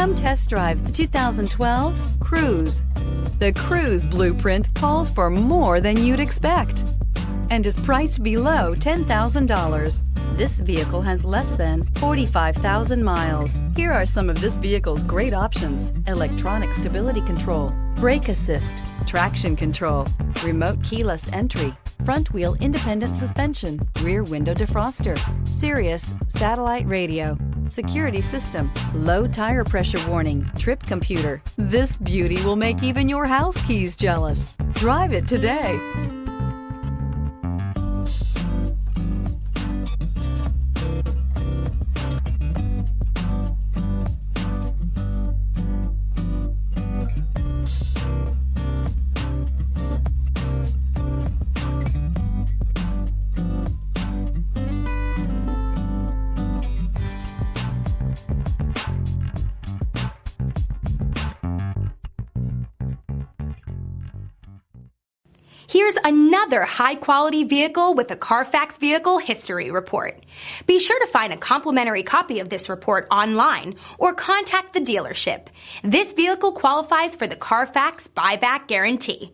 Come test drive the 2012 Cruze. The Cruze blueprint calls for more than you'd expect and is priced below $10,000. This vehicle has less than 45,000 miles. Here are some of this vehicle's great options: electronic stability control, brake assist, traction control, remote keyless entry, front wheel independent suspension, rear window defroster, Sirius satellite radio, security system, low tire pressure warning, trip computer. This beauty will make even your house keys jealous. Drive it today. Here's another high-quality vehicle with a Carfax Vehicle History Report. Be sure to find a complimentary copy of this report online or contact the dealership. This vehicle qualifies for the Carfax Buyback Guarantee.